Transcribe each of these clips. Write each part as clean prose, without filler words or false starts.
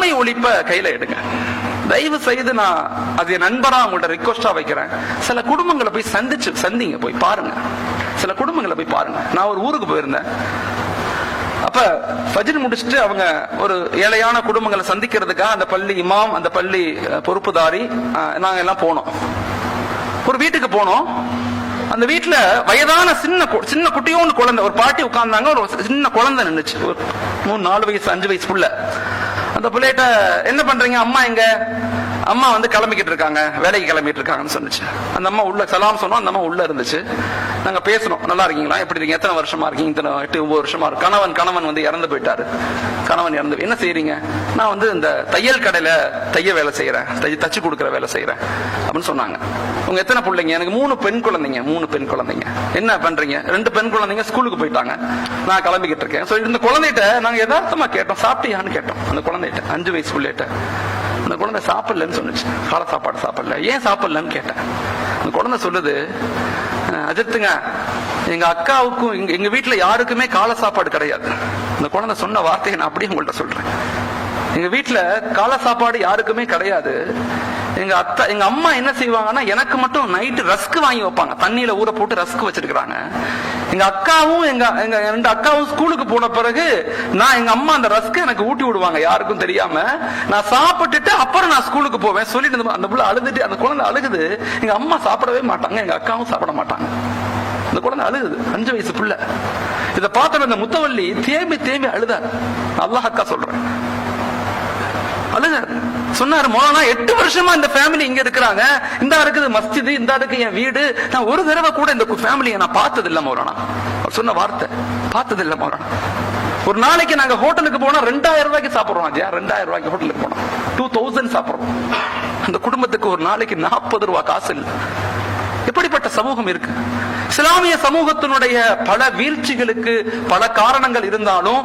வறுமை ஒழிப்ப கையில எடுங்க. தயவு செய்து நான் அது என் நண்பரா உங்கள்ட்ட ரிக்வஸ்டா வைக்கிறேன், சில குடும்பங்களை போய் சந்திங்க, போய் பாருங்க, சில குடும்பங்களை போய் பாருங்க. நான் ஒரு ஊருக்கு போயிருந்தேன். அப்ப ஃபஜ்ர் முடிச்சுட்டு அவங்க ஒரு ஏழையான குடும்பங்களை சந்திக்கிறதுக்காக அந்த பள்ளி இமாம், அந்த பள்ளி பொறுப்புதாரி, நாங்க எல்லாம் போனோம். ஒரு வீட்டுக்கு போனோம். அந்த வீட்டுல வயதான சின்ன குட்டியோன்னு குழந்தை, ஒரு பாட்டி உட்கார்ந்தாங்க, ஒரு சின்ன குழந்தை நின்னுச்சு, ஒரு 3-4 வயசு 5 வயசு புள்ள. அந்த பிள்ளைகிட்ட என்ன பண்றீங்க, அம்மா எங்க, அம்மா வந்து கிளம்பிக்கிட்டு இருக்காங்க, வேலைக்கு கிளம்பிட்டு இருக்காங்கன்னு சொன்னிச்சு. அந்த அம்மா உள்ள சலாம் சொன்னோம், அந்த அம்மா உள்ள இருந்துச்சு. நாங்க பேசணும், நல்லா இருக்கீங்களா, எப்படி இருக்கீங்க, எத்தனை வருஷமா இருக்கீங்க, 8-9 வருஷமா இருக்கு. கணவன் வந்து இறந்து போயிட்டாரு. கணவன் இறந்து, என்ன செய்யறீங்க, நான் வந்து இந்த தையல் கடையில தைய வேலை செய்யறேன், தச்சு கொடுக்குற வேலை செய்யறேன் அப்படின்னு சொன்னாங்க. உங்க எத்தனை பிள்ளைங்க, எனக்கு 3 பெண் குழந்தைங்க. 3 பெண் குழந்தைங்க. என்ன பண்றீங்க, 2 பெண் குழந்தைங்க ஸ்கூலுக்கு போயிட்டாங்க, நான் கிளம்பிக்கிட்டு இருக்கேன். இந்த குழந்தைகிட்ட நாங்க யதார்த்தமா கேட்டோம், சாப்பிட்டியான்னு கேட்டோம். அந்த குழந்தைகிட்ட 5 வயசு பிள்ளைகிட்ட. அந்த குழந்தை சாப்பிடலன்னு சொன்னிச்சு, காலை சாப்பாடு சாப்பிடல. ஏன் சாப்பிடலன்னு கேட்டேன். அந்த குழந்தை சொல்லுது, அஜித்துங்க, எங்க அக்காவுக்கும் எங்க வீட்டுல யாருக்குமே காலை சாப்பாடு கிடையாது. அந்த குழந்தை சொன்ன வார்த்தையை நான் அப்படியே உங்கள்ட்ட சொல்றேன். எங்க வீட்டுல காலை சாப்பாடு யாருக்குமே கிடையாது. எங்க அம்மா என்ன செய்வாங்கன்னா, எனக்கு மட்டும் நைட்டு ரஸ்க் வாங்கி வைப்பாங்க, தண்ணியில ஊற போட்டு ரஸ்க் வச்சிருக்காங்க. எங்க அக்காவும் எங்க 2 அக்காவும் ஸ்கூலுக்கு போன பிறகு நான் எங்க அம்மா அந்த ரஸ்க் எனக்கு ஊட்டி விடுவாங்க, யாருக்கும் தெரியாம. நான் சாப்பிட்டுட்டு அப்புறம் நான் ஸ்கூலுக்கு போவேன் சொல்லிட்டு அந்த புள்ள அழுதுட்டு, அந்த குழந்தை அழுகுது. எங்க அம்மா சாப்பிடவே மாட்டாங்க, எங்க அக்காவும் சாப்பிட மாட்டாங்க. அந்த குழந்தை அழுகுது, 5 வயசு புள்ள. இதை பார்த்த அந்த முத்தவள்ளி தேம்பி அழுதார். அல்லாஹ் அக்கா சொல்றேன், அழுதார். சொன்னாரு, மௌலானா 8 வருஷமா இந்த ஃபேமிலி இங்க இருக்கிறாங்க, இந்த இருக்குது மஸ்ஜித், இந்த இருக்கு என் வீடு, நான் ஒரு தடவை கூட இந்த ஃபேமிலியை நான் பார்த்தது இல்ல மௌலானா. அவர் சொன்ன வார்த்தை, பார்த்தது இல்ல மௌலானா. ஒரு நாளைக்கு நாங்க ஹோட்டலுக்கு போனா 2000 ரூபாய்க்கு சாப்பிடுறோம். 2000 ரூபாய்க்கு ஹோட்டலுக்கு போனோம், 2000 சாப்பிடுறோம். அந்த குடும்பத்துக்கு ஒரு நாளைக்கு 40 ரூபாய் காசு இல்லை. எப்படிப்பட்ட சமூகம் இருக்கு? இஸ்லாமிய சமூகத்தினுடைய பல வீழ்ச்சிகளுக்கு பல காரணங்கள் இருந்தாலும்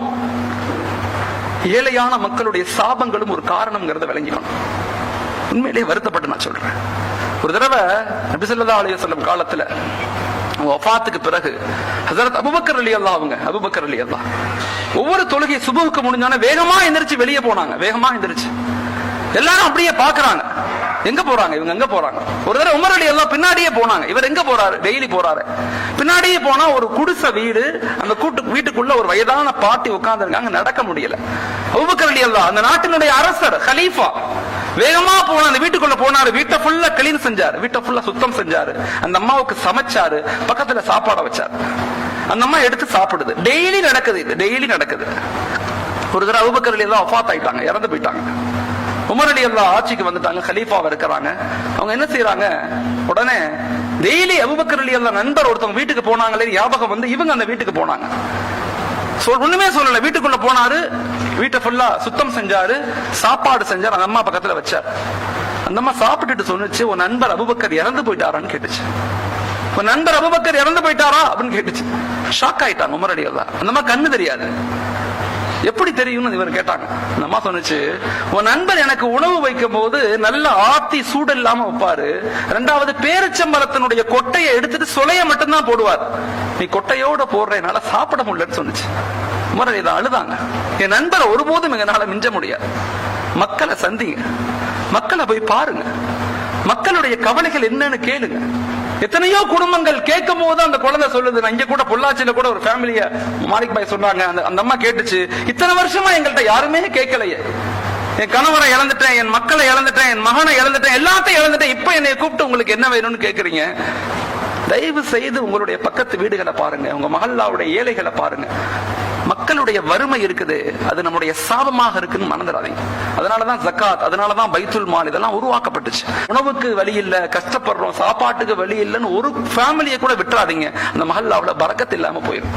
ஏழையான மக்களுடைய சாபங்களும் ஒரு காரணம்ங்கிறத விளங்கிக்கணும். உண்மையிலேயே வருத்தப்பட்டு நான் சொல்றேன். ஒரு தடவை நபி ஸல்லல்லாஹு அலைஹி வஸல்லம் காலத்துல வஃபாத்துக்கு பிறகு ஹஜ்ரத் அபூபக்கர் ரலியல்லாஹு அவங்க அபூபக்கர் ரலியல்லாஹு ஒவ்வொரு தொழுகை சுபஹுக்கு முடிஞ்சானே வேகமா எந்திரிச்சு வெளியே போனாங்க. வேகமா எந்திரிச்சு எல்லாரும் அப்படியே பாக்குறாங்க, எங்க போறாங்க இவங்க, எங்க போறாங்க. ஒரு தடவை உமர் ரலியல்லாஹு பின்னாடியே போனாங்க. இவர் எங்க போறாரு, டெய்லி போறாரு. பின்னாடியே போனா ஒரு குடிசை வீடு, அந்த வீட்டுக்குள்ள ஒரு வயதான பாட்டி உட்கார்ந்து இருக்காங்க, நடக்க முடியல. அபூபக்கர் ரலியல்லாஹு அந்த நாட்டினுடைய அரசர், கலீஃபா, வேகமா போன அந்த வீட்டுக்குள்ள போனாரு. வீட்டை ஃபுல்லா கிளீன் செஞ்சாரு, வீட்டை ஃபுல்லா சுத்தம் செஞ்சாரு. அந்த அம்மாவுக்கு சமைச்சாரு, பக்கத்துல சாப்பாட வச்சாரு. அந்த அம்மா எடுத்து சாப்பிடுது. டெய்லி நடக்குது, இது டெய்லி நடக்குது. ஒரு தடவை அபூபக்கர் ரலியல்லாஹு வஃபாத் ஆயிட்டாங்க, இறந்து போயிட்டாங்க. உமர் ரலியல்லாஹு ஆட்சிக்கு வந்துட்டாங்க, கலீஃபாவா இருக்கிறாங்க. அவங்க என்ன செய்யறாங்க, உடனே டெய்லி அபூபக்கர் ரலியல்லாஹு நண்பர் ஒருத்தவங்க வீட்டுக்கு போனாங்களே ஞாபகம் வந்து இவங்க அந்த வீட்டுக்கு போனாங்க. ஒண்ணுமே சொல்லல, வீட்டுக்குள்ள போனாரு, வீட்டை ஃபுல்லா சுத்தம் செஞ்சாரு, சாப்பாடு செஞ்சாரு, அந்த அம்மா பக்கத்துல வச்சார். அந்த அம்மா சாப்பிட்டுட்டு சொன்னுச்சு, உன் நண்பர் அபூபக்கர் இறந்து போயிட்டாரான்னு கேட்டுச்சு. உன் நண்பர் அபூபக்கர் இறந்து போயிட்டாரா அப்படின்னு கேட்டுச்சு. ஷாக் ஆயிட்டாங்க உமர் ரலியல்லாஹு. அந்த அம்மா கண்ணு தெரியாது, எப்படி தெரியும்னு இவர் கேட்டாங்க. அந்த அம்மா சொன்னுச்சு, உன் நண்பர் எனக்கு உணவு வைக்கும் போது நல்ல ஆத்தி சூடு இல்லாம வைப்பாரு, 2வது பேரிச்சம்பழத்தினுடைய கொட்டையை எடுத்துட்டு சொலைய மட்டும்தான் போடுவார், நீ கொட்டையோட போடுறதுனால சாப்பிட முடியலன்னு சொன்னுச்சு. உமர் ரலியல்லாஹு அழுதாங்க. என் நண்பரை ஒருபோதும் எங்களால மிஞ்ச முடியாது. மக்களை சந்திங்க, மக்களை போய் பாருங்க, மக்களுடைய கவலைகள் என்னன்னு கேளுங்க. எத்தனையோ குடும்பங்கள் கேட்கும் போது அந்த குழந்தை சொல்லுது, நான் இங்க கூட பொள்ளாச்சியில கூட ஒரு ஃபேமிலிய மாலிக் பாய் சொன்னாங்க, அந்த அம்மா கேட்டுச்சு, இத்தனை வருஷமா எங்கள்கிட்ட யாருமே கேட்கலையே, என் கணவரை இழந்துட்டேன், என் மக்களை இழந்துட்டேன், என் மகனை இழந்துட்டேன், எல்லாத்தையும் இழந்துட்டேன், இப்ப என்னை கூப்பிட்டு உங்களுக்கு என்ன வேணும்னு கேக்குறீங்க. தயவு செய்து உங்களுடைய பக்கத்து வீடுகளை பாருங்க, உங்க மஹல்லாவுடைய ஏழைகளை பாருங்க. மக்களுடைய வறுமை இருக்குது, அது நம்முடைய சாபமாக இருக்குன்னு மறந்துடாதீங்க. அதனாலதான் ஜக்காத், அதனாலதான் பைத்துல் மால் இதெல்லாம் உருவாக்கப்பட்டுச்சு. உணவுக்கு வழி இல்ல, கஷ்டப்படுறோம், சாப்பாட்டுக்கு வழி இல்லைன்னு ஒரு ஃபேமிலியை கூட விட்டுறாதீங்க, அந்த மஹல்லாவுல பரக்கத் இல்லாம போயிடும்.